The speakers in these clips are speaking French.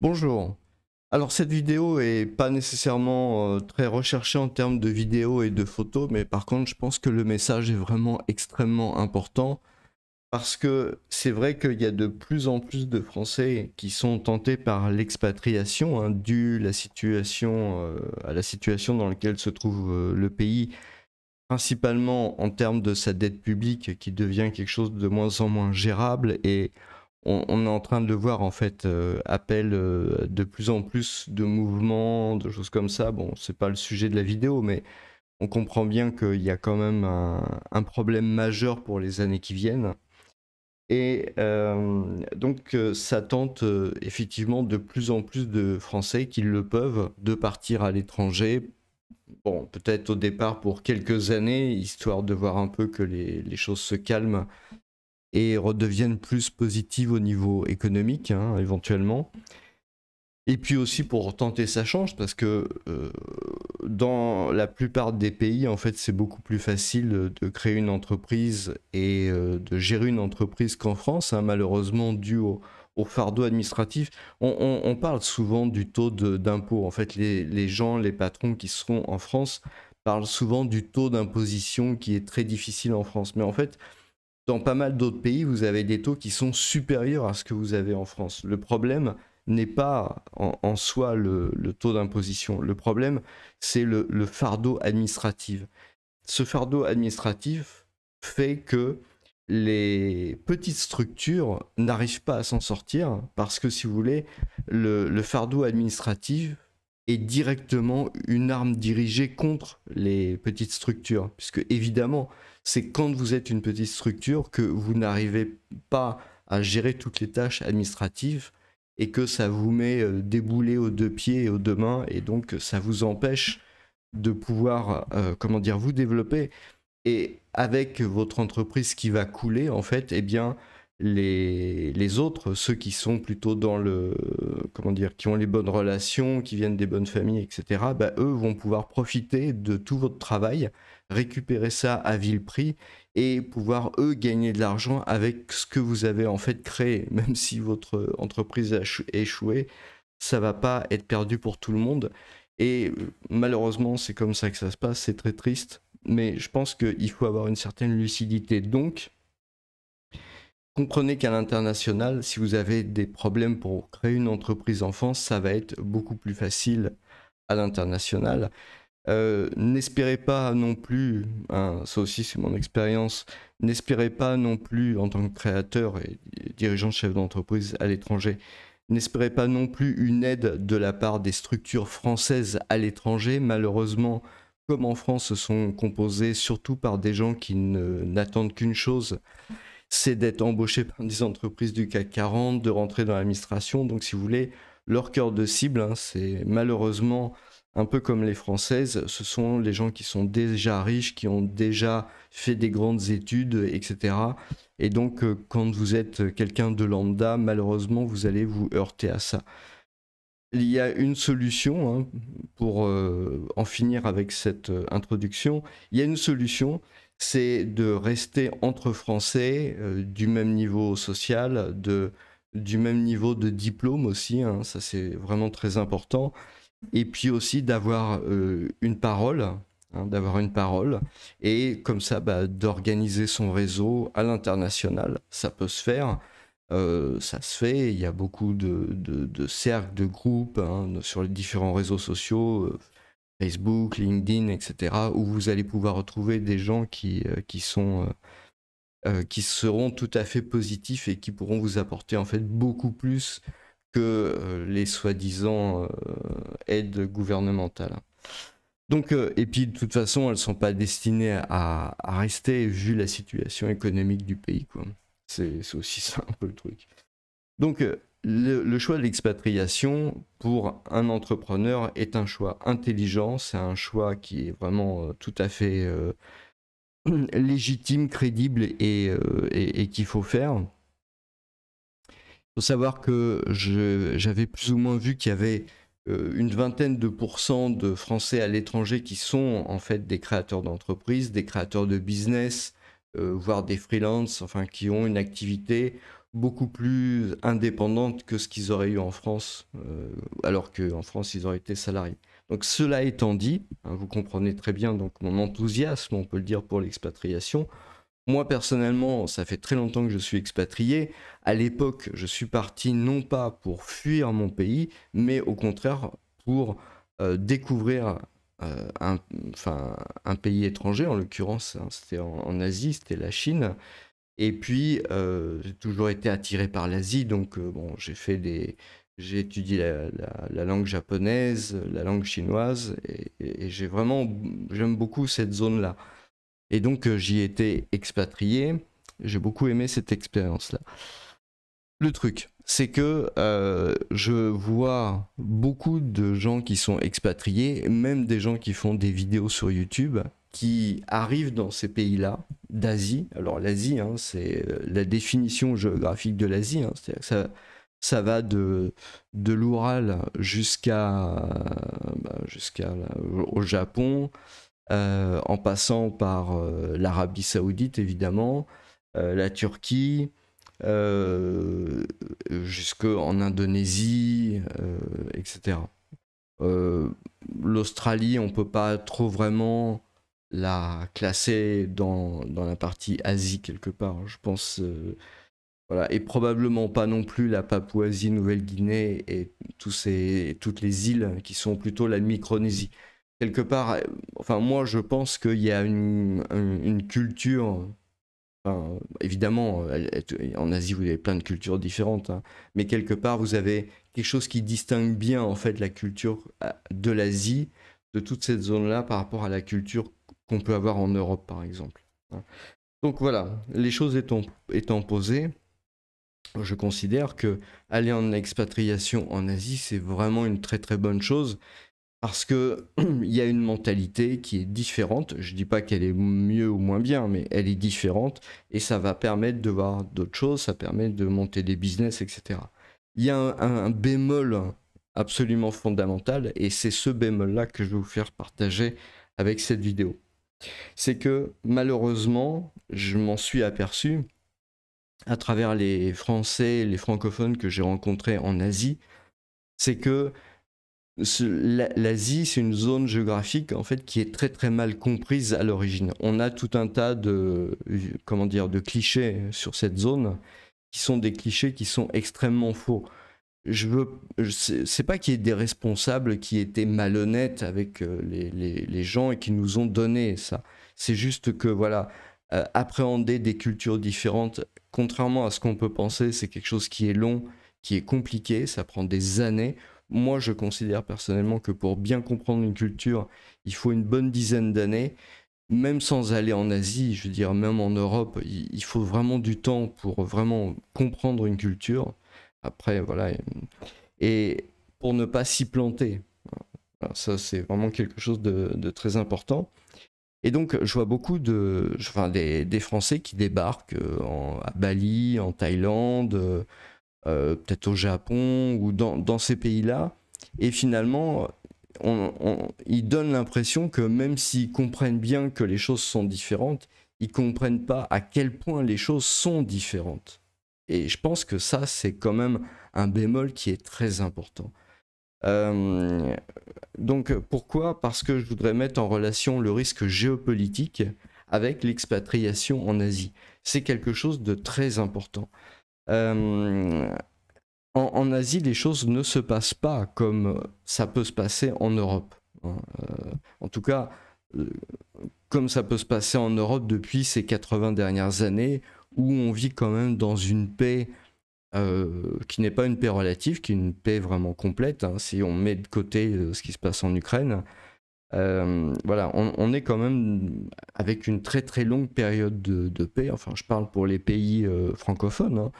Bonjour. Alors cette vidéo est pas nécessairement très recherchée en termes de vidéos et de photos, mais par contre je pense que le message est vraiment extrêmement important parce que c'est vrai qu'il y a de plus en plus de Français qui sont tentés par l'expatriation, hein, dû à la situation dans laquelle se trouve le pays, principalement en termes de sa dette publique qui devient quelque chose de moins en moins gérable et on est en train de le voir en fait, appel de plus en plus de mouvements, de choses comme ça. Bon, c'est pas le sujet de la vidéo, mais on comprend bien qu'il y a quand même un problème majeur pour les années qui viennent. Et donc ça tente effectivement de plus en plus de Français qui le peuvent de partir à l'étranger. Bon, peut-être au départ pour quelques années, histoire de voir un peu que les choses se calment et redeviennent plus positives au niveau économique, hein, éventuellement. Et puis aussi pour tenter sa chance, parce que dans la plupart des pays, en fait, c'est beaucoup plus facile de créer une entreprise et de gérer une entreprise qu'en France, hein, malheureusement, dû au fardeau administratif. On parle souvent du taux d'impôt. En fait, les gens, les patrons qui seront en France parlent souvent du taux d'imposition qui est très difficile en France. Mais en fait, dans pas mal d'autres pays, vous avez des taux qui sont supérieurs à ce que vous avez en France. Le problème n'est pas en soi le taux d'imposition. Le problème, c'est le fardeau administratif. Ce fardeau administratif fait que les petites structures n'arrivent pas à s'en sortir parce que, si vous voulez, le fardeau administratif est directement une arme dirigée contre les petites structures. Puisque, évidemment, c'est quand vous êtes une petite structure que vous n'arrivez pas à gérer toutes les tâches administratives et que ça vous met des boulets aux deux pieds et aux deux mains, et donc ça vous empêche de pouvoir, comment dire, vous développer. Et avec votre entreprise qui va couler, en fait, eh bien, les autres, ceux qui sont plutôt dans le, comment dire, qui ont les bonnes relations, qui viennent des bonnes familles, etc., bah, eux vont pouvoir profiter de tout votre travail, récupérer ça à vil prix et pouvoir, eux, gagner de l'argent avec ce que vous avez en fait créé. Même si votre entreprise a échoué, ça va pas être perdu pour tout le monde. Et malheureusement, c'est comme ça que ça se passe, c'est très triste. Mais je pense qu'il faut avoir une certaine lucidité. Donc, comprenez qu'à l'international, si vous avez des problèmes pour créer une entreprise en France, ça va être beaucoup plus facile à l'international. N'espérez pas non plus, hein, ça aussi c'est mon expérience, n'espérez pas non plus en tant que créateur et dirigeant chef d'entreprise à l'étranger, n'espérez pas non plus une aide de la part des structures françaises à l'étranger. Malheureusement, comme en France, ce sont composés surtout par des gens qui n'attendent qu'une chose, c'est d'être embauchés par des entreprises du CAC 40, de rentrer dans l'administration. Donc si vous voulez, leur cœur de cible, hein, c'est malheureusement un peu comme les Françaises, ce sont les gens qui sont déjà riches, qui ont déjà fait des grandes études, etc. Et donc quand vous êtes quelqu'un de lambda, malheureusement, vous allez vous heurter à ça. Il y a une solution, hein, pour en finir avec cette introduction. Il y a une solution, c'est de rester entre Français, du même niveau social, du même niveau de diplôme aussi, hein, ça c'est vraiment très important. Et puis aussi d'avoir une parole, hein, d'avoir une parole, et comme ça, bah, d'organiser son réseau à l'international. Ça peut se faire. Ça se fait, il y a beaucoup de cercles, de groupes, hein, sur les différents réseaux sociaux, Facebook, LinkedIn, etc., où vous allez pouvoir retrouver des gens qui seront tout à fait positifs et qui pourront vous apporter en fait beaucoup plus que les soi-disant aides gouvernementales. Donc, et puis de toute façon, elles ne sont pas destinées à rester vu la situation économique du pays, quoi. C'est aussi ça un peu le truc. Donc le choix de l'expatriation pour un entrepreneur est un choix intelligent, c'est un choix qui est vraiment tout à fait légitime, crédible et qu'il faut faire. Il faut savoir que j'avais plus ou moins vu qu'il y avait une vingtaine de pourcents de Français à l'étranger qui sont en fait des créateurs d'entreprises, des créateurs de business, voire des freelances, enfin qui ont une activité beaucoup plus indépendante que ce qu'ils auraient eu en France, alors qu'en France, ils auraient été salariés. Donc cela étant dit, hein, vous comprenez très bien donc mon enthousiasme, on peut le dire, pour l'expatriation. Moi, personnellement, ça fait très longtemps que je suis expatrié. À l'époque, je suis parti non pas pour fuir mon pays, mais au contraire pour découvrir un, enfin, un pays étranger, en l'occurrence, hein, c'était en Asie, c'était la Chine. Et puis, j'ai toujours été attiré par l'Asie, donc bon, j'ai étudié la langue japonaise, la langue chinoise, et j'aime beaucoup cette zone-là. Et donc, j'y ai été expatrié. J'ai beaucoup aimé cette expérience-là. Le truc, c'est que je vois beaucoup de gens qui sont expatriés, même des gens qui font des vidéos sur YouTube, qui arrivent dans ces pays-là, d'Asie. Alors l'Asie, hein, c'est la définition géographique de l'Asie, hein, c'est-à-dire que ça va de l'Oural jusqu'à au Japon, en passant par l'Arabie Saoudite évidemment, la Turquie, jusqu'en Indonésie, etc. Euh, L'Australie, on peut pas trop vraiment la classer dans la partie Asie quelque part, je pense. Voilà. Et probablement pas non plus la Papouasie, Nouvelle-Guinée et toutes les îles qui sont plutôt la Micronésie. Quelque part, enfin moi je pense qu'il y a une culture. Enfin, évidemment, en Asie, vous avez plein de cultures différentes, hein, mais quelque part, vous avez quelque chose qui distingue bien en fait la culture de l'Asie, de toute cette zone-là, par rapport à la culture qu'on peut avoir en Europe, par exemple, hein. Donc voilà, les choses étant posées, je considère que aller en expatriation en Asie, c'est vraiment une très très bonne chose. Parce que il y a une mentalité qui est différente. Je dis pas qu'elle est mieux ou moins bien, mais elle est différente et ça va permettre de voir d'autres choses, ça permet de monter des business, etc. Il y a un bémol absolument fondamental et c'est ce bémol-là que je vais vous faire partager avec cette vidéo. C'est que malheureusement, je m'en suis aperçu à travers les Français, les francophones que j'ai rencontrés en Asie, c'est que l'Asie, c'est une zone géographique en fait qui est très très mal comprise à l'origine. On a tout un tas de comment dire de clichés sur cette zone qui sont des clichés qui sont extrêmement faux. C'est pas qu'il y ait des responsables qui étaient malhonnêtes avec les gens et qui nous ont donné ça. C'est juste que voilà, appréhender des cultures différentes, contrairement à ce qu'on peut penser, c'est quelque chose qui est long, qui est compliqué, ça prend des années. Moi, je considère personnellement que pour bien comprendre une culture, il faut une bonne dizaine d'années. Même sans aller en Asie, je veux dire, même en Europe, il faut vraiment du temps pour vraiment comprendre une culture. Après, voilà. Et pour ne pas s'y planter. Alors ça, c'est vraiment quelque chose de très important. Et donc, je vois beaucoup des Français qui débarquent à Bali, en Thaïlande, peut-être au Japon ou dans ces pays-là. Et finalement, ils donnent l'impression que même s'ils comprennent bien que les choses sont différentes, ils comprennent pas à quel point les choses sont différentes. Et je pense que ça, c'est quand même un bémol qui est très important. Euh, donc pourquoi? Parce que je voudrais mettre en relation le risque géopolitique avec l'expatriation en Asie. C'est quelque chose de très important. Euh, en Asie, les choses ne se passent pas comme ça peut se passer en Europe, hein. En tout cas, euh, comme ça peut se passer en Europe depuis ces 80 dernières années, où on vit quand même dans une paix qui n'est pas une paix relative, qui est une paix vraiment complète, hein, si on met de côté ce qui se passe en Ukraine. Voilà, on est quand même avec une très très longue période de paix. Enfin, je parle pour les pays francophones, hein.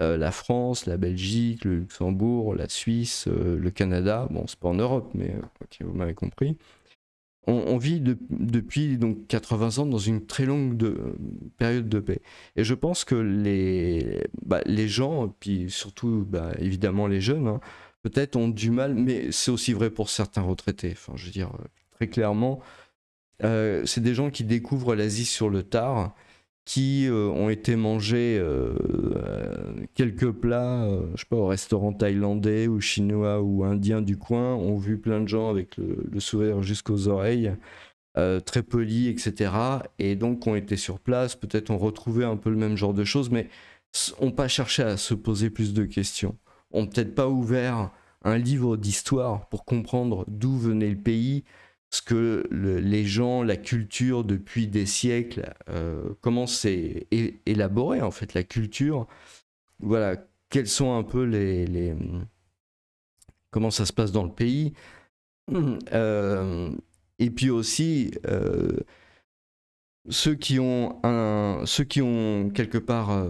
La France, la Belgique, le Luxembourg, la Suisse, le Canada. Bon, c'est pas en Europe, mais ok, vous m'avez compris. On vit depuis donc 80 ans dans une très longue période de paix. Et je pense que les gens, puis surtout évidemment les jeunes, hein, peut-être ont du mal, mais c'est aussi vrai pour certains retraités. Enfin, je veux dire, très clairement, c'est des gens qui découvrent l'Asie sur le tard qui ont été mangés quelques plats, je sais pas, au restaurant thaïlandais ou chinois ou indien du coin, ont vu plein de gens avec le sourire jusqu'aux oreilles, très polis, etc. Et donc ont été sur place, peut-être ont retrouvé un peu le même genre de choses, mais n'ont pas cherché à se poser plus de questions. Ont peut-être pas ouvert un livre d'histoire pour comprendre d'où venait le pays, ce que les gens, la culture depuis des siècles, comment c'est élaboré en fait la culture. Voilà, quels sont un peu comment ça se passe dans le pays. Et puis aussi, ceux qui ont quelque part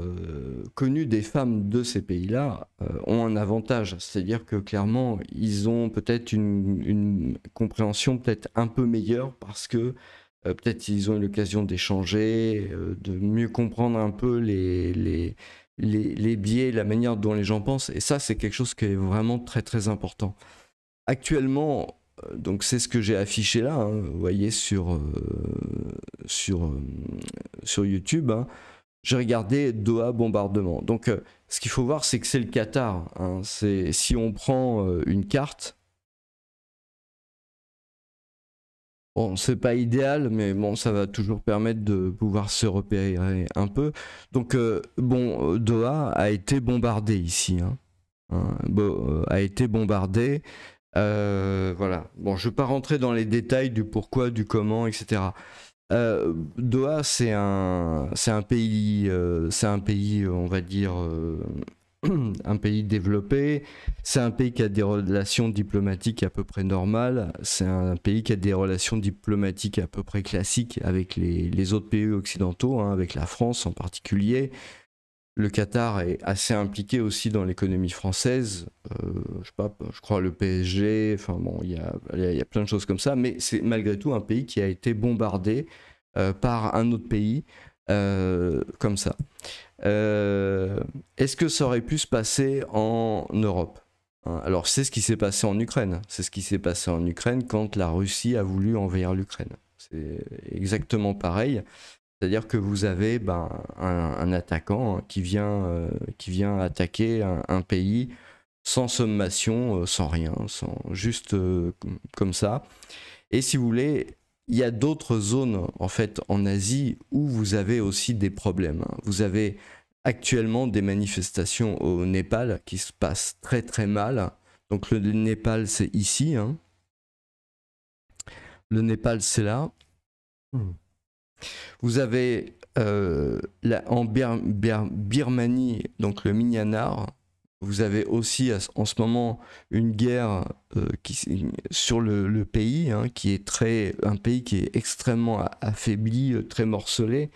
connu des femmes de ces pays-là ont un avantage, c'est-à-dire que clairement ils ont peut-être une compréhension peut-être un peu meilleure parce que peut-être ils ont eu l'occasion d'échanger, de mieux comprendre un peu les biais, la manière dont les gens pensent, et ça c'est quelque chose qui est vraiment très très important. Actuellement, donc c'est ce que j'ai affiché là, hein, vous voyez sur YouTube, hein. J'ai regardé Doha bombardement. Donc ce qu'il faut voir, c'est que c'est le Qatar, hein. Si on prend une carte, bon, c'est pas idéal, mais bon, ça va toujours permettre de pouvoir se repérer un peu. Donc bon, Doha a été bombardé ici, hein. A été bombardé. Voilà. Bon, je ne vais pas rentrer dans les détails du pourquoi, du comment, etc. Doha, c'est un pays, on va dire, un pays développé. C'est un pays qui a des relations diplomatiques à peu près normales. C'est un pays qui a des relations diplomatiques à peu près classiques avec les autres pays occidentaux, hein, avec la France en particulier. Le Qatar est assez impliqué aussi dans l'économie française. Je sais pas, je crois le PSG, enfin bon, il y a plein de choses comme ça, mais c'est malgré tout un pays qui a été bombardé par un autre pays comme ça. Est-ce que ça aurait pu se passer en Europe? Alors c'est ce qui s'est passé en Ukraine. C'est ce qui s'est passé en Ukraine quand la Russie a voulu envahir l'Ukraine. C'est exactement pareil. C'est-à-dire que vous avez un attaquant qui vient attaquer un pays sans sommation, sans rien, juste comme ça. Et si vous voulez, il y a d'autres zones en fait en Asie où vous avez aussi des problèmes. Vous avez actuellement des manifestations au Népal qui se passent très très mal. Donc le Népal c'est ici, hein. Le Népal c'est là. Vous avez en Birmanie, donc le Myanmar, vous avez aussi en ce moment une guerre sur le pays, hein, qui est un pays qui est extrêmement affaibli, très morcelé.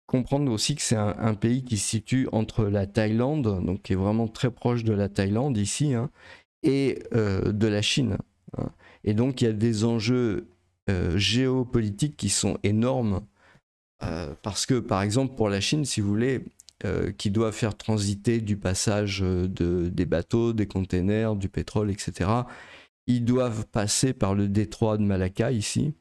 Comprendre aussi que c'est un pays qui se situe entre la Thaïlande, donc qui est vraiment très proche de la Thaïlande ici, hein, et de la Chine, hein. Et donc il y a des enjeux géopolitiques qui sont énormes parce que par exemple pour la Chine, si vous voulez, qui doit faire transiter du passage des bateaux, des containers, du pétrole, etc., ils doivent passer par le détroit de Malacca ici,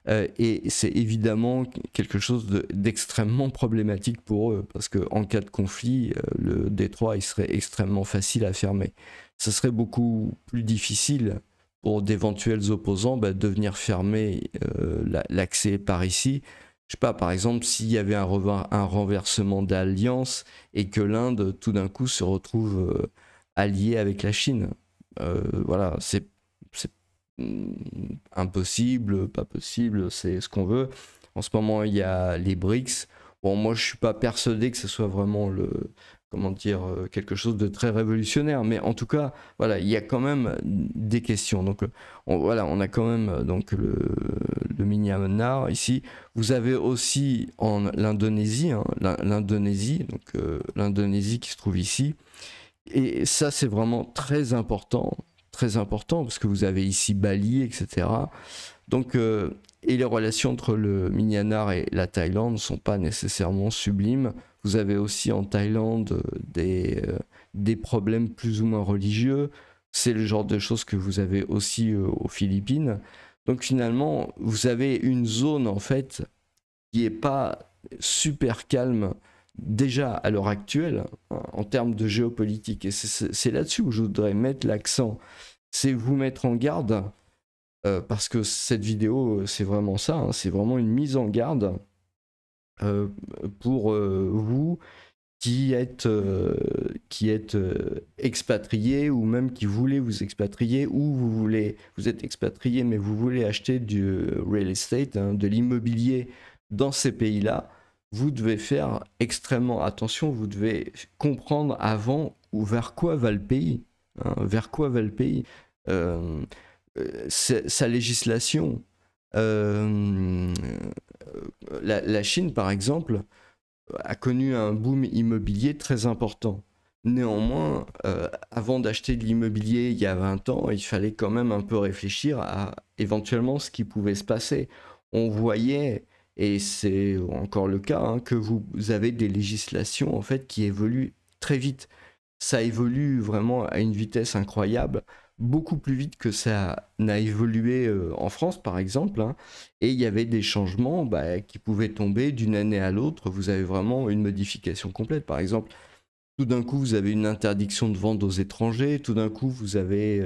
et c'est évidemment quelque chose d'extrêmement problématique pour eux parce qu'en cas de conflit, le détroit il serait extrêmement facile à fermer. Ça serait beaucoup plus difficile pour d'éventuels opposants de venir fermer l'accès par ici. Je sais pas, par exemple, s'il y avait un renversement d'alliance et que l'Inde tout d'un coup se retrouve alliée avec la Chine. Voilà, c'est impossible, pas possible, c'est ce qu'on veut. En ce moment, il y a les BRICS. Bon, moi, je suis pas persuadé que ce soit vraiment quelque chose de très révolutionnaire, mais en tout cas, voilà, il y a quand même des questions. Donc, on a quand même donc le Myanmar ici. Vous avez aussi l'Indonésie, hein, l'Indonésie qui se trouve ici. Et ça, c'est vraiment très important parce que vous avez ici Bali, etc. Donc, et les relations entre le Myanmar et la Thaïlande ne sont pas nécessairement sublimes. Vous avez aussi en Thaïlande des problèmes plus ou moins religieux. C'est le genre de choses que vous avez aussi aux Philippines. Donc finalement, vous avez une zone en fait qui n'est pas super calme déjà à l'heure actuelle, hein, en termes de géopolitique. Et c'est là-dessus où je voudrais mettre l'accent. C'est vous mettre en garde, parce que cette vidéo, c'est vraiment ça, hein, c'est vraiment une mise en garde pour vous qui êtes expatrié, ou même qui voulez vous expatrier, ou vous êtes expatrié mais vous voulez acheter du real estate, hein, de l'immobilier dans ces pays-là. Vous devez faire extrêmement attention, vous devez comprendre avant vers quoi va le pays, hein, vers quoi va le pays, sa législation. La Chine, par exemple, a connu un boom immobilier très important. Néanmoins, avant d'acheter de l'immobilier il y a 20 ans, il fallait quand même un peu réfléchir à éventuellement ce qui pouvait se passer. On voyait, et c'est encore le cas, hein, que vous avez des législations en fait qui évoluent très vite. Ça évolue vraiment à une vitesse incroyable, beaucoup plus vite que ça n'a évolué en France par exemple, hein. Et il y avait des changements qui pouvaient tomber d'une année à l'autre. Vous avez vraiment une modification complète. Par exemple, tout d'un coup vous avez une interdiction de vente aux étrangers, tout d'un coup vous avez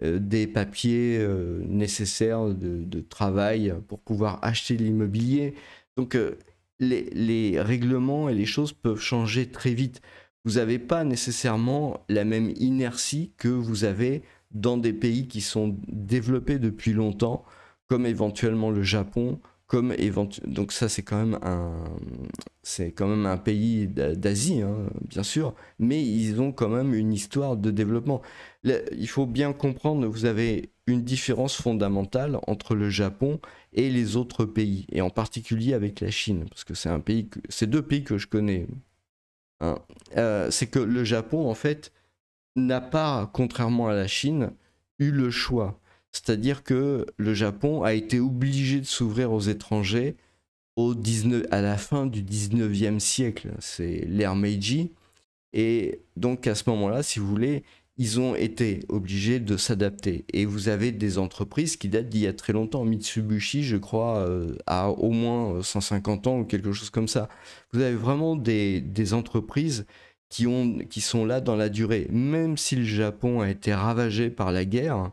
des papiers nécessaires de travail pour pouvoir acheter de l'immobilier. Donc les règlements et les choses peuvent changer très vite. Vous n'avez pas nécessairement la même inertie que vous avez dans des pays qui sont développés depuis longtemps, comme éventuellement le Japon, donc ça c'est quand même un pays d'Asie, hein, bien sûr, mais ils ont quand même une histoire de développement. Il faut bien comprendre, vous avez une différence fondamentale entre le Japon et les autres pays, et en particulier avec la Chine, parce que c'est deux pays que je connais, hein. C'est que le Japon, en fait, n'a pas, contrairement à la Chine, eu le choix. C'est-à-dire que le Japon a été obligé de s'ouvrir aux étrangers à la fin du 19e siècle. C'est l'ère Meiji. Et donc à ce moment-là, si vous voulez, ils ont été obligés de s'adapter. Et vous avez des entreprises qui datent d'il y a très longtemps. Mitsubishi, je crois, a au moins 150 ans ou quelque chose comme ça. Vous avez vraiment des entreprises qui sont là dans la durée. Même si le Japon a été ravagé par la guerre,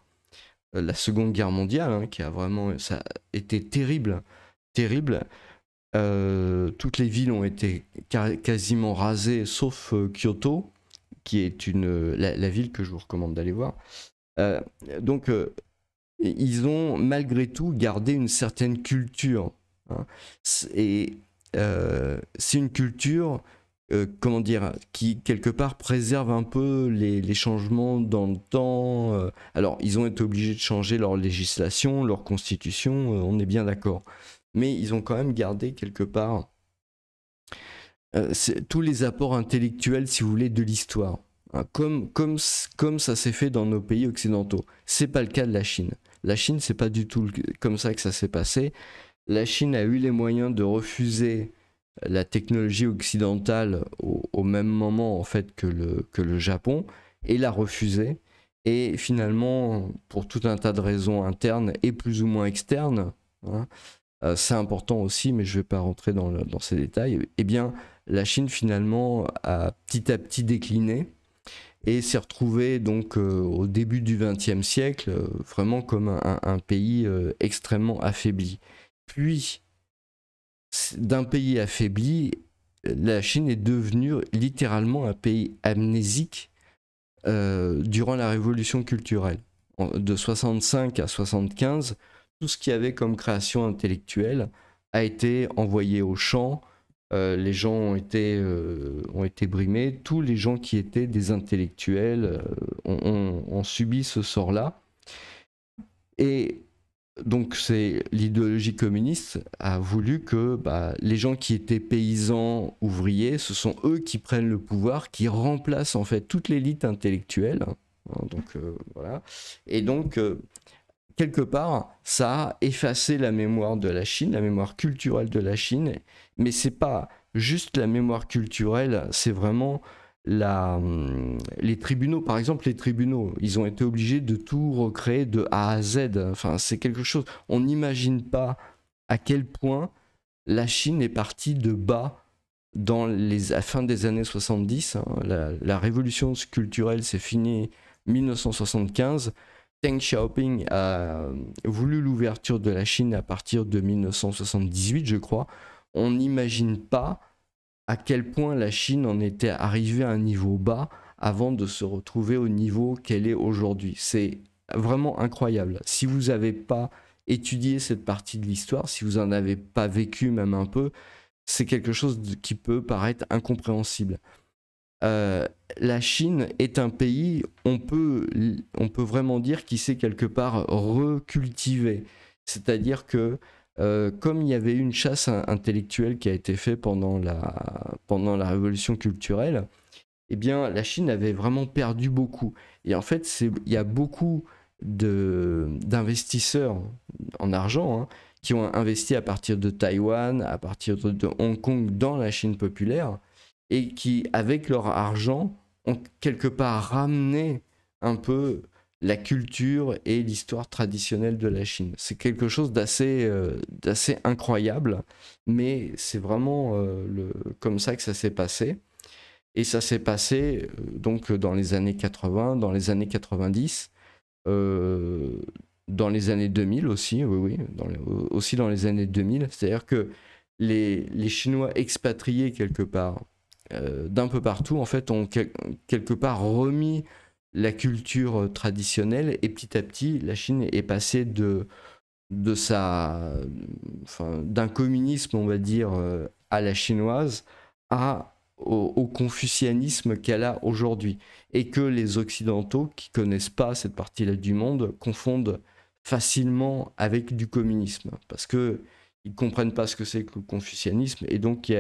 la Seconde Guerre mondiale, hein, qui a vraiment ça a été terrible, terrible. Toutes les villes ont été quasiment rasées, sauf Kyoto, qui est la ville que je vous recommande d'aller voir. Donc, ils ont malgré tout gardé une certaine culture, hein. Et c'est une culture, comment dire, qui quelque part préserve un peu les changements dans le temps. Alors, ils ont été obligés de changer leur législation, leur constitution, on est bien d'accord. Mais ils ont quand même gardé quelque part tous les apports intellectuels, si vous voulez, de l'histoire, hein, comme ça s'est fait dans nos pays occidentaux. C'est pas le cas de la Chine. La Chine, c'est pas du tout comme ça que ça s'est passé. La Chine a eu les moyens de refuser la technologie occidentale au même moment en fait que le Japon, et l'a refusée. Et finalement, pour tout un tas de raisons internes et plus ou moins externes, hein, c'est important aussi, mais je ne vais pas rentrer dans ces détails, eh bien, la Chine finalement a petit à petit décliné et s'est retrouvée donc au début du XXe siècle vraiment comme un pays extrêmement affaibli. Puis, d'un pays affaibli, la Chine est devenue littéralement un pays amnésique durant la révolution culturelle. De 65 à 75, tout ce qu'il y avait comme création intellectuelle a été envoyé au champ. Les gens ont été brimés. Tous les gens qui étaient des intellectuels ont subi ce sort-là. Et donc l'idéologie communiste a voulu que les gens qui étaient paysans, ouvriers, ce sont eux qui prennent le pouvoir, qui remplacent en fait toute l'élite intellectuelle. Donc voilà. Et donc quelque part, ça a effacé la mémoire de la Chine, la mémoire culturelle de la Chine, mais c'est pas juste la mémoire culturelle, c'est vraiment les tribunaux. Par exemple, les tribunaux, ils ont été obligés de tout recréer de A à Z. Enfin, c'est quelque chose, on n'imagine pas à quel point la Chine est partie de bas à la fin des années 70. Hein. La révolution culturelle s'est finie 1975. Deng Xiaoping a voulu l'ouverture de la Chine à partir de 1978, je crois. On n'imagine pas à quel point la Chine en était arrivée à un niveau bas avant de se retrouver au niveau qu'elle est aujourd'hui. C'est vraiment incroyable. Si vous n'avez pas étudié cette partie de l'histoire, si vous n'en avez pas vécu même un peu, c'est quelque chose qui peut paraître incompréhensible. La Chine est un pays, on peut vraiment dire qu'il s'est quelque part recultivé. C'est-à-dire que comme il y avait une chasse intellectuelle qui a été faite pendant la révolution culturelle, eh bien la Chine avait vraiment perdu beaucoup. Et en fait, il y a beaucoup d'investisseurs en argent, hein, qui ont investi à partir de Taïwan, à partir de Hong Kong dans la Chine populaire, et qui, avec leur argent, ont quelque part ramené un peu la culture et l'histoire traditionnelle de la Chine. C'est quelque chose d'assez incroyable, mais c'est vraiment comme ça que ça s'est passé. Et ça s'est passé donc dans les années 80, dans les années 90, dans les années 2000 aussi, oui, aussi dans les années 2000. C'est-à-dire que les Chinois expatriés quelque part, d'un peu partout, en fait, ont quelque part remis la culture traditionnelle, et petit à petit, la Chine est passée d'un communisme, on va dire, à la chinoise, au confucianisme qu'elle a aujourd'hui, et que les Occidentaux, qui connaissent pas cette partie-là du monde, confondent facilement avec du communisme, parce que ils comprennent pas ce que c'est que le confucianisme, et donc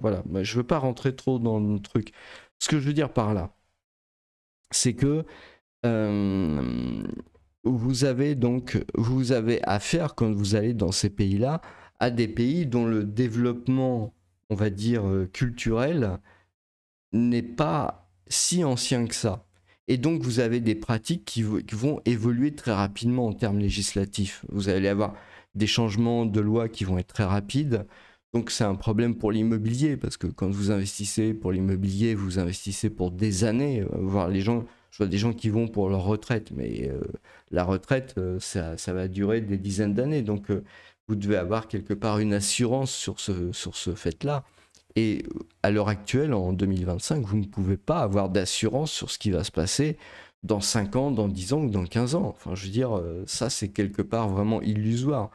voilà. Je veux pas rentrer trop dans le truc. Ce que je veux dire par là, c'est que vous avez affaire, quand vous allez dans ces pays-là, à des pays dont le développement, on va dire, culturel n'est pas si ancien que ça. Et donc vous avez des pratiques qui vont évoluer très rapidement en termes législatifs. Vous allez avoir des changements de loi qui vont être très rapides. Donc c'est un problème pour l'immobilier, parce que quand vous investissez pour l'immobilier, vous investissez pour des années, voire je vois des gens qui vont pour leur retraite, mais la retraite, ça va durer des dizaines d'années. Donc vous devez avoir quelque part une assurance sur ce fait-là. Et à l'heure actuelle, en 2025, vous ne pouvez pas avoir d'assurance sur ce qui va se passer dans 5 ans, dans 10 ans ou dans 15 ans. Enfin, je veux dire, ça, c'est quelque part vraiment illusoire.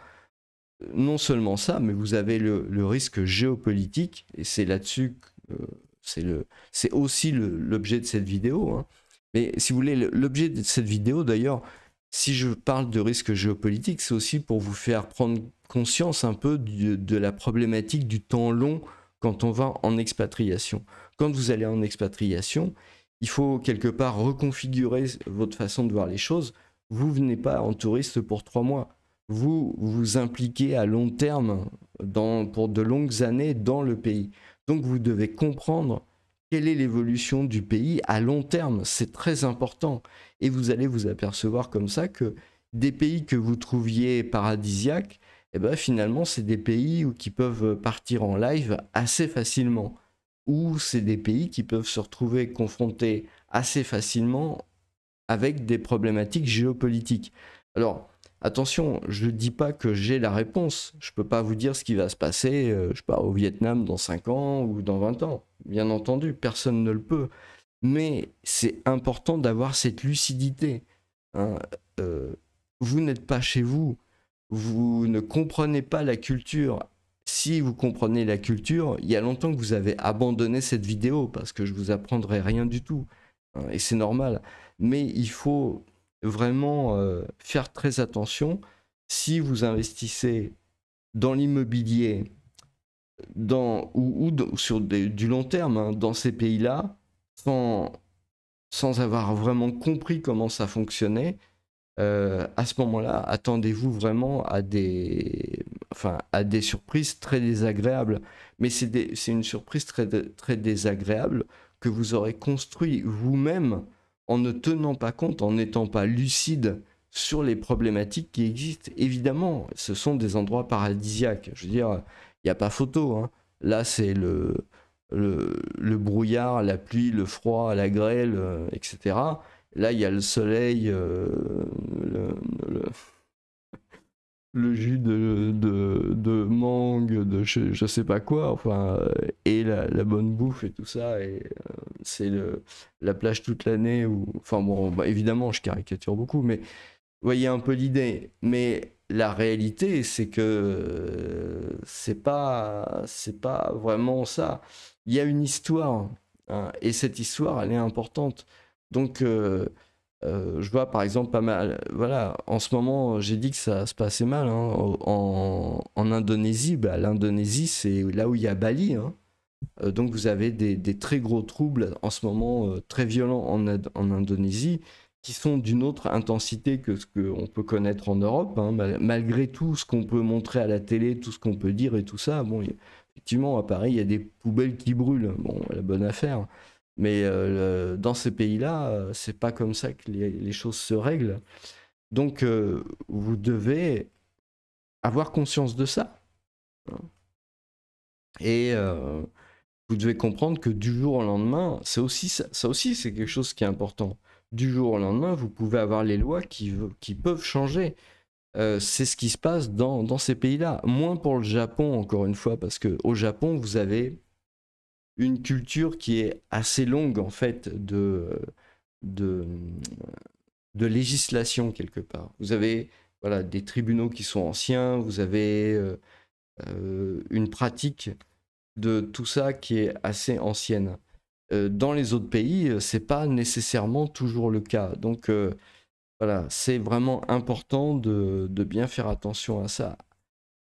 Non seulement ça, mais vous avez le risque géopolitique, et c'est là-dessus que c'est aussi l'objet de cette vidéo. Hein. Mais si vous voulez, l'objet de cette vidéo, d'ailleurs, si je parle de risque géopolitique, c'est aussi pour vous faire prendre conscience un peu de la problématique du temps long quand on va en expatriation. Quand vous allez en expatriation, il faut quelque part reconfigurer votre façon de voir les choses. Vous venez pas en touriste pour 3 mois. Vous vous impliquez à long terme, pour de longues années dans le pays. Donc vous devez comprendre quelle est l'évolution du pays à long terme. C'est très important. Et vous allez vous apercevoir comme ça que des pays que vous trouviez paradisiaques, eh ben, finalement, c'est des pays qui peuvent partir en live assez facilement. Ou c'est des pays qui peuvent se retrouver confrontés assez facilement avec des problématiques géopolitiques. Alors, attention, je ne dis pas que j'ai la réponse. Je ne peux pas vous dire ce qui va se passer, je sais pas, au Vietnam dans 5 ans ou dans 20 ans. Bien entendu, personne ne le peut. Mais c'est important d'avoir cette lucidité. Hein. Vous n'êtes pas chez vous. Vous ne comprenez pas la culture. Si vous comprenez la culture, il y a longtemps que vous avez abandonné cette vidéo, parce que je ne vous apprendrai rien du tout. Hein, et c'est normal. Mais il faut vraiment faire très attention. Si vous investissez dans l'immobilier sur du long terme, hein, dans ces pays-là, sans avoir vraiment compris comment ça fonctionnait, à ce moment-là, attendez-vous vraiment à des surprises très désagréables. Mais c'est une surprise très, très désagréable que vous aurez construit vous-même en ne tenant pas compte, en n'étant pas lucide sur les problématiques qui existent. Évidemment, ce sont des endroits paradisiaques. Je veux dire, il n'y a pas photo, hein. Là, c'est le brouillard, la pluie, le froid, la grêle, etc. Là, il y a le soleil, le, le- le jus de mangue, de je sais pas quoi, enfin, et la bonne bouffe et tout ça. Et c'est la plage toute l'année. Enfin bon, bah, évidemment, je caricature beaucoup, mais vous voyez un peu l'idée. Mais la réalité, c'est que c'est pas vraiment ça. Il y a une histoire, hein, et cette histoire, elle est importante. Donc, je vois par exemple pas mal, voilà, en ce moment, j'ai dit que ça se passait mal, hein, en Indonésie. Bah, l'Indonésie, c'est là où il y a Bali, hein. Donc vous avez des très gros troubles en ce moment, très violents en Indonésie, qui sont d'une autre intensité que ce qu'on peut connaître en Europe, hein. Malgré tout ce qu'on peut montrer à la télé, tout ce qu'on peut dire et tout ça, bon, effectivement, à Paris, il y a des poubelles qui brûlent, bon, la bonne affaire. Mais dans ces pays-là, c'est pas comme ça que les choses se règlent. Donc vous devez avoir conscience de ça, hein. Et vous devez comprendre que du jour au lendemain, c'est aussi ça aussi, c'est quelque chose qui est important. Du jour au lendemain, vous pouvez avoir les lois qui peuvent changer. C'est ce qui se passe dans ces pays-là. Moins pour le Japon, encore une fois, parce qu'au Japon, vous avez une culture qui est assez longue, en fait, de, de législation, quelque part. Vous avez, voilà, des tribunaux qui sont anciens, vous avez une pratique de tout ça qui est assez ancienne. Dans les autres pays, c'est pas nécessairement toujours le cas. Donc voilà, c'est vraiment important de bien faire attention à ça.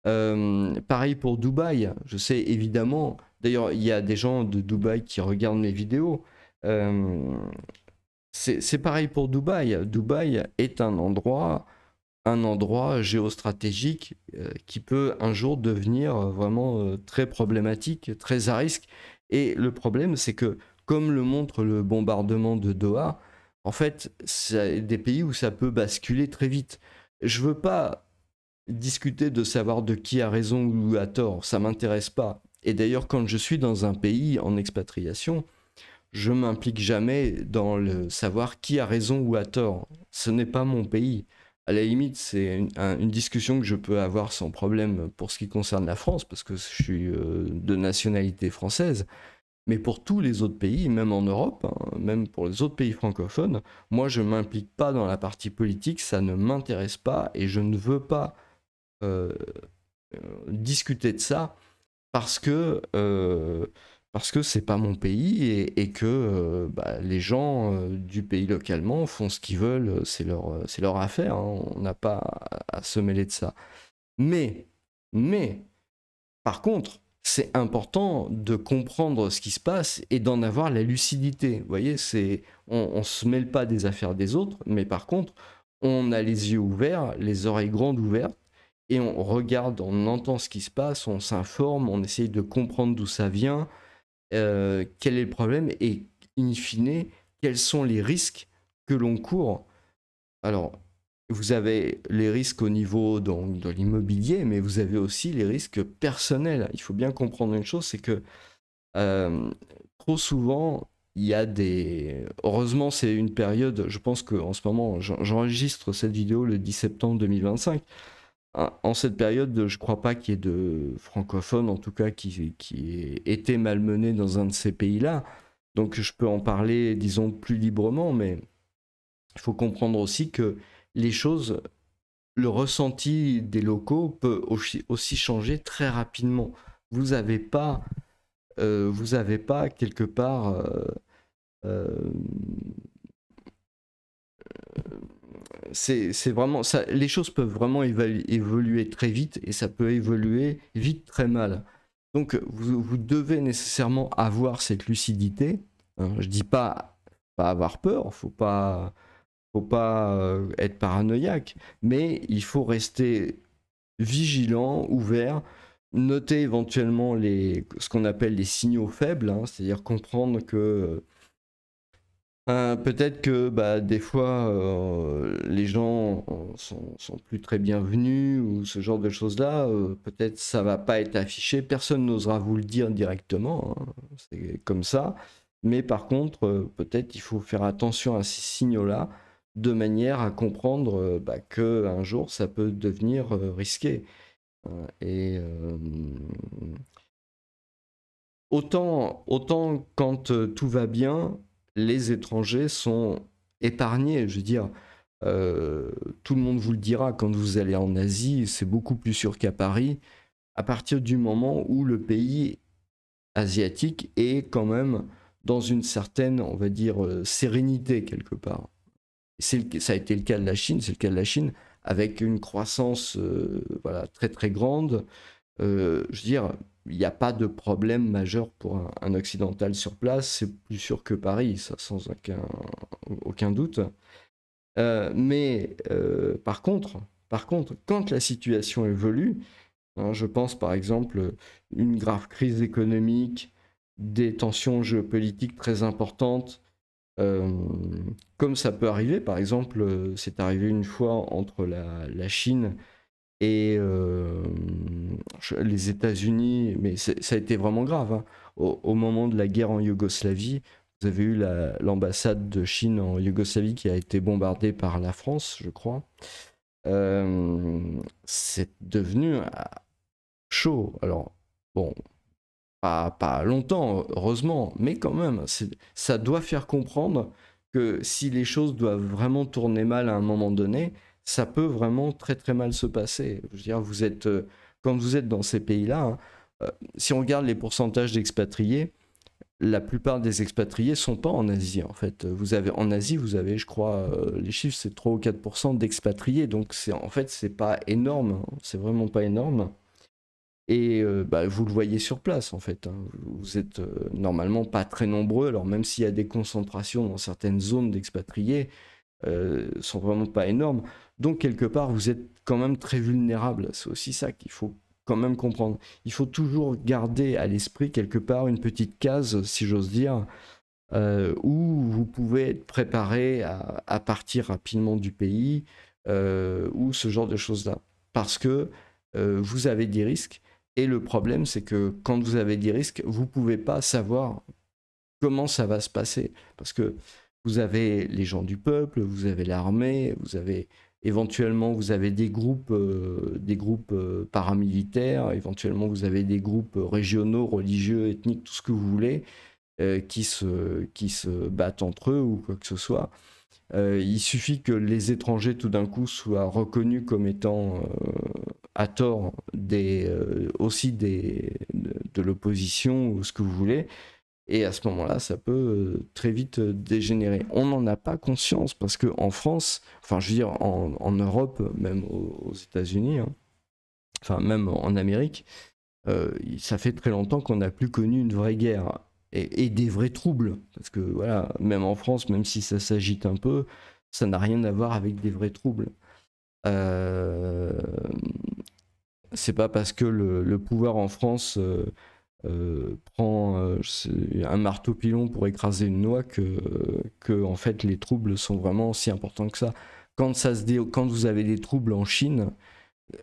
Pareil pour Dubaï, je sais évidemment, d'ailleurs il y a des gens de Dubaï qui regardent mes vidéos. Euh, c'est pareil pour Dubaï. Dubaï est un endroit géostratégique qui peut un jour devenir vraiment très problématique, très à risque. Et le problème, c'est que, comme le montre le bombardement de Doha, en fait, c'est des pays où ça peut basculer très vite. Je veux pas discuter de savoir de qui a raison ou a tort, ça m'intéresse pas. Et d'ailleurs, quand je suis dans un pays en expatriation, je m'implique jamais dans le savoir qui a raison ou a tort. Ce n'est pas mon pays. À la limite, c'est une discussion que je peux avoir sans problème pour ce qui concerne la France, parce que je suis de nationalité française. Mais pour tous les autres pays, même en Europe, hein, même pour les autres pays francophones, moi je ne m'implique pas dans la partie politique, ça ne m'intéresse pas et je ne veux pas euh, discuter de ça parce que c'est pas mon pays et que bah, les gens du pays localement font ce qu'ils veulent, c'est leur affaire, hein, on n'a pas à se mêler de ça. Mais, mais, par contre, c'est important de comprendre ce qui se passe et d'en avoir la lucidité. Vous voyez, on se mêle pas des affaires des autres, mais par contre, on a les yeux ouverts, les oreilles grandes ouvertes, et on regarde, on entend ce qui se passe, on s'informe, on essaye de comprendre d'où ça vient, quel est le problème et, in fine, quels sont les risques que l'on court. Alors, vous avez les risques au niveau donc, de l'immobilier, mais vous avez aussi les risques personnels. Il faut bien comprendre une chose, c'est que euh, trop souvent, il y a des... Heureusement, c'est une période, je pense qu'en ce moment, j'enregistre cette vidéo le 10 septembre 2025. En cette période, je crois pas qu'il y ait de francophones, en tout cas, qui aient été malmenés dans un de ces pays-là. Donc je peux en parler, disons, plus librement, mais il faut comprendre aussi que les choses, le ressenti des locaux peut aussi changer très rapidement. Vous n'avez pas, vous avez pas quelque part... euh, c'est vraiment ça, les choses peuvent vraiment évoluer très vite et ça peut évoluer vite très mal. Donc vous devez nécessairement avoir cette lucidité, hein. Je dis pas avoir peur, faut pas être paranoïaque, mais il faut rester vigilant, ouvert, noter éventuellement ce qu'on appelle les signaux faibles, hein, c'est-à-dire comprendre que Peut-être que des fois les gens sont plus très bienvenus ou ce genre de choses-là. Peut-être ça va pas être affiché, personne n'osera vous le dire directement, hein, c'est comme ça. Mais par contre, peut-être il faut faire attention à ces signaux-là de manière à comprendre que un jour ça peut devenir risqué. Et autant quand tout va bien, les étrangers sont épargnés. Je veux dire, tout le monde vous le dira quand vous allez en Asie, c'est beaucoup plus sûr qu'à Paris, à partir du moment où le pays asiatique est quand même dans une certaine, on va dire, sérénité quelque part. Ça a été le cas de la Chine, c'est le cas de la Chine, avec une croissance voilà, très très grande. Je veux dire, il n'y a pas de problème majeur pour un occidental sur place, c'est plus sûr que Paris, ça sans aucun doute. Par contre, quand la situation évolue, hein, je pense par exemple une grave crise économique, des tensions géopolitiques très importantes, euh, comme ça peut arriver, par exemple, c'est arrivé une fois entre la Chine et les États-Unis, mais ça a été vraiment grave, hein. Au moment de la guerre en Yougoslavie, vous avez eu l'ambassade de Chine en Yougoslavie qui a été bombardée par la France, je crois. C'est devenu chaud. Alors, bon, pas longtemps, heureusement, mais quand même, ça doit faire comprendre que si les choses doivent vraiment tourner mal à un moment donné, ça peut vraiment très très mal se passer. Je veux dire, quand vous êtes dans ces pays-là, hein, si on regarde les pourcentages d'expatriés, la plupart des expatriés sont pas en Asie en fait. En Asie, vous avez, je crois, les chiffres, c'est 3 ou 4% d'expatriés, donc en fait, c'est pas énorme, hein, c'est vraiment pas énorme. Et vous le voyez sur place en fait, hein. Vous êtes normalement pas très nombreux, alors même s'il y a des concentrations dans certaines zones d'expatriés, sont vraiment pas énormes. Donc quelque part, vous êtes quand même très vulnérable. C'est aussi ça qu'il faut quand même comprendre. Il faut toujours garder à l'esprit quelque part une petite case, si j'ose dire, où vous pouvez être préparé à partir rapidement du pays, ou ce genre de choses-là. Parce que vous avez des risques. Et le problème, c'est que quand vous avez des risques, vous ne pouvez pas savoir comment ça va se passer. Parce que vous avez les gens du peuple, vous avez l'armée, vous avez éventuellement vous avez des groupes paramilitaires, éventuellement vous avez des groupes régionaux, religieux, ethniques, tout ce que vous voulez, qui se battent entre eux ou quoi que ce soit. Il suffit que les étrangers tout d'un coup soient reconnus comme étant à tort aussi de l'opposition ou ce que vous voulez. Et à ce moment-là, ça peut très vite dégénérer. On n'en a pas conscience parce qu'en France, enfin je veux dire en Europe, même aux États-Unis, hein, enfin même en Amérique, ça fait très longtemps qu'on n'a plus connu une vraie guerre et des vrais troubles. Parce que voilà, même en France, même si ça s'agite un peu, ça n'a rien à voir avec des vrais troubles. Euh, c'est pas parce que le pouvoir en France prend un marteau pilon pour écraser une noix que en fait les troubles sont vraiment si importants que ça. Quand vous avez des troubles en Chine,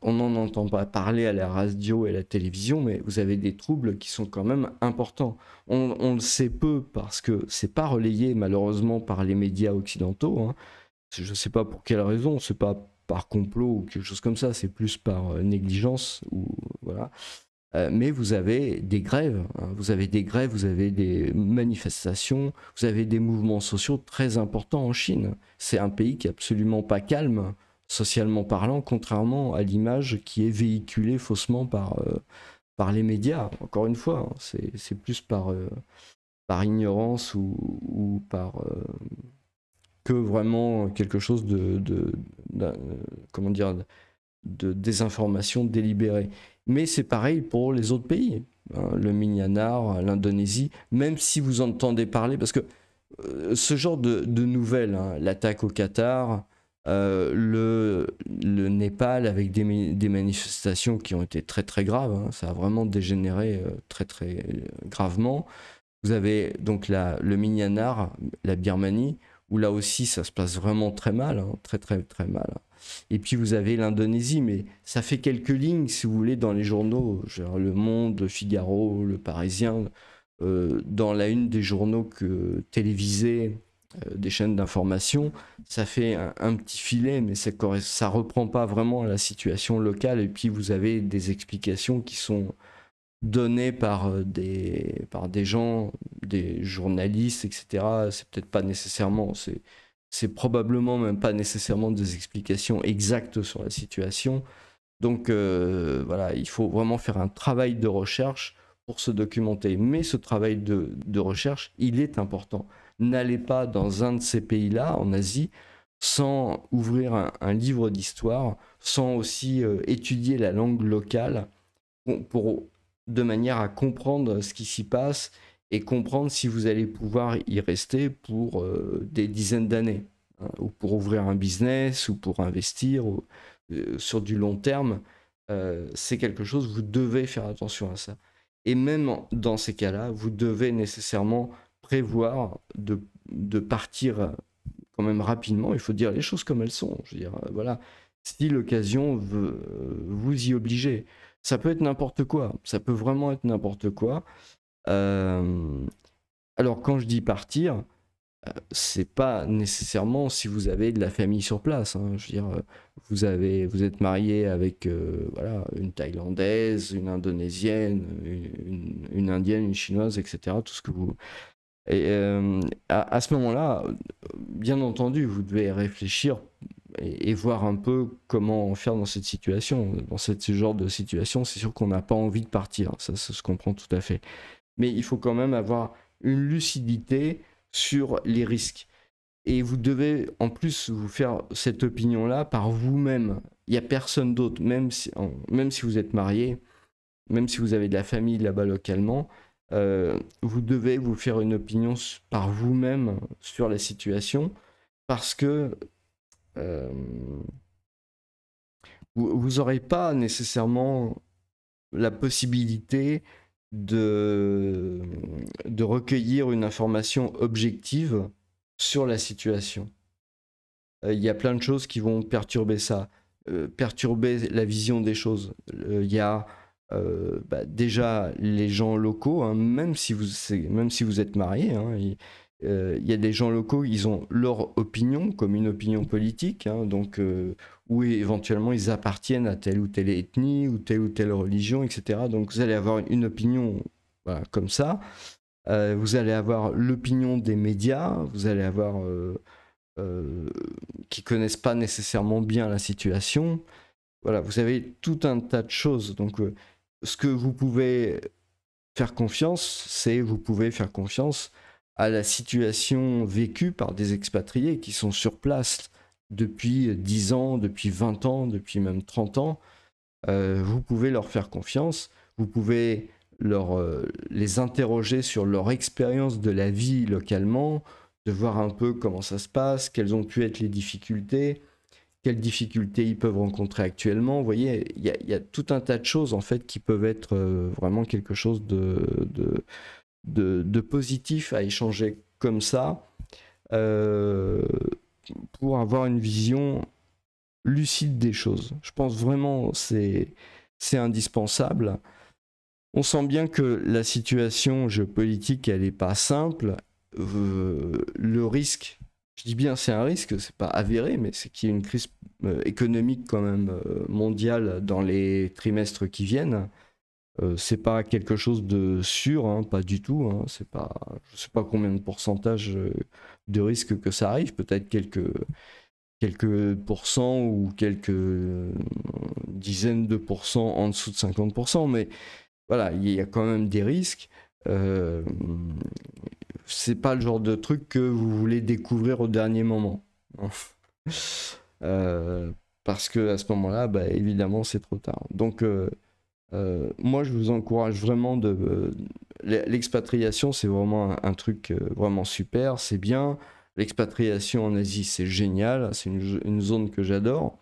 on n'en entend pas parler à la radio et à la télévision, mais vous avez des troubles qui sont quand même importants. On le sait peu parce que c'est pas relayé malheureusement par les médias occidentaux, hein. Je ne sais pas pour quelle raison, c'est pas par complot ou quelque chose comme ça, c'est plus par négligence ou voilà. Mais vous avez des grèves, hein. Vous avez des grèves, vous avez des manifestations, vous avez des mouvements sociaux très importants en Chine. C'est un pays qui est absolument pas calme, socialement parlant, contrairement à l'image qui est véhiculée faussement par les médias. Encore une fois, hein, c'est plus par ignorance ou par que vraiment quelque chose comment dire, de désinformation délibérée. Mais c'est pareil pour les autres pays, hein, le Myanmar, l'Indonésie, même si vous entendez parler, parce que ce genre de nouvelles, hein, l'attaque au Qatar, le Népal avec des manifestations qui ont été très très graves, hein, ça a vraiment dégénéré très très gravement. Vous avez donc le Myanmar, la Birmanie, où là aussi ça se passe vraiment très mal, hein, très très très mal. Et puis vous avez l'Indonésie, mais ça fait quelques lignes, si vous voulez, dans les journaux, genre Le Monde, Le Figaro, Le Parisien, dans la une des journaux télévisés, des chaînes d'information, ça fait un petit filet, mais ça reprend pas vraiment la situation locale. Et puis vous avez des explications qui sont données par des gens, des journalistes, etc. C'est peut-être pas nécessairement, c'est probablement même pas nécessairement des explications exactes sur la situation. Donc voilà, il faut vraiment faire un travail de recherche pour se documenter. Mais ce travail de recherche, il est important. N'allez pas dans un de ces pays-là, en Asie, sans ouvrir un livre d'histoire, sans aussi étudier la langue locale, de manière à comprendre ce qui s'y passe et comprendre si vous allez pouvoir y rester pour des dizaines d'années, hein, ou pour ouvrir un business, ou pour investir, sur du long terme. C'est quelque chose, vous devez faire attention à ça. Et même dans ces cas-là, vous devez nécessairement prévoir de partir quand même rapidement. Il faut dire les choses comme elles sont. Je veux dire, voilà, si l'occasion veut vous y obliger. Ça peut être n'importe quoi, ça peut vraiment être n'importe quoi. Alors quand je dis partir, c'est pas nécessairement si vous avez de la famille sur place, hein. Je veux dire, vous êtes marié avec voilà, une Thaïlandaise, une Indonésienne, une Indienne, une Chinoise, etc. Tout ce que vous... Et à ce moment-là, bien entendu, vous devez réfléchir et voir un peu comment faire dans cette situation. Dans ce genre de situation, c'est sûr qu'on n'a pas envie de partir, ça se comprend tout à fait. Mais il faut quand même avoir une lucidité sur les risques. Et vous devez en plus vous faire cette opinion-là par vous-même. Il n'y a personne d'autre, même si vous êtes marié, même si vous avez de la famille là-bas localement, vous devez vous faire une opinion par vous-même sur la situation, parce que vous n'aurez pas nécessairement la possibilité de recueillir une information objective sur la situation. Il y a plein de choses qui vont perturber ça, perturber la vision des choses. Il y a déjà les gens locaux, hein, même si vous êtes marié, hein, il y a des gens locaux, ils ont leur opinion, comme une opinion politique, hein, donc, où éventuellement ils appartiennent à telle ou telle ethnie, ou telle religion, etc. Donc vous allez avoir une opinion, voilà, comme ça. Vous allez avoir l'opinion des médias, vous allez avoir qui connaissent pas nécessairement bien la situation. Voilà, vous avez tout un tas de choses. Donc ce que vous pouvez faire confiance, c'est vous pouvez faire confiance à la situation vécue par des expatriés qui sont sur place depuis 10 ans, depuis 20 ans, depuis même 30 ans. Vous pouvez leur faire confiance, vous pouvez les interroger sur leur expérience de la vie localement, de voir un peu comment ça se passe, quelles ont pu être les difficultés, quelles difficultés ils peuvent rencontrer actuellement. Vous voyez, il y a tout un tas de choses en fait qui peuvent être vraiment quelque chose de positif à échanger comme ça, pour avoir une vision lucide des choses. Je pense vraiment c'est indispensable. On sent bien que la situation géopolitique, elle n'est pas simple. Le risque, je dis bien c'est un risque, c'est pas avéré, mais c'est qu'il y ait une crise économique quand même mondiale dans les trimestres qui viennent. C'est pas quelque chose de sûr, hein, pas du tout. Hein, c'est pas, je sais pas combien de pourcentage de risque que ça arrive, peut-être quelques pourcents ou quelques dizaines de pourcents en dessous de 50%, mais voilà, il y a quand même des risques. C'est pas le genre de truc que vous voulez découvrir au dernier moment. Parce que à ce moment-là, bah, évidemment, c'est trop tard. Donc, moi, je vous encourage vraiment l'expatriation, c'est vraiment un truc vraiment super, c'est bien. L'expatriation en Asie, c'est génial, c'est une zone que j'adore.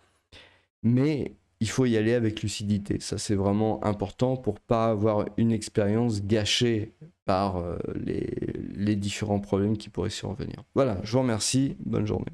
Mais il faut y aller avec lucidité. Ça, c'est vraiment important pour pas avoir une expérience gâchée par les différents problèmes qui pourraient survenir. Voilà, je vous remercie, bonne journée.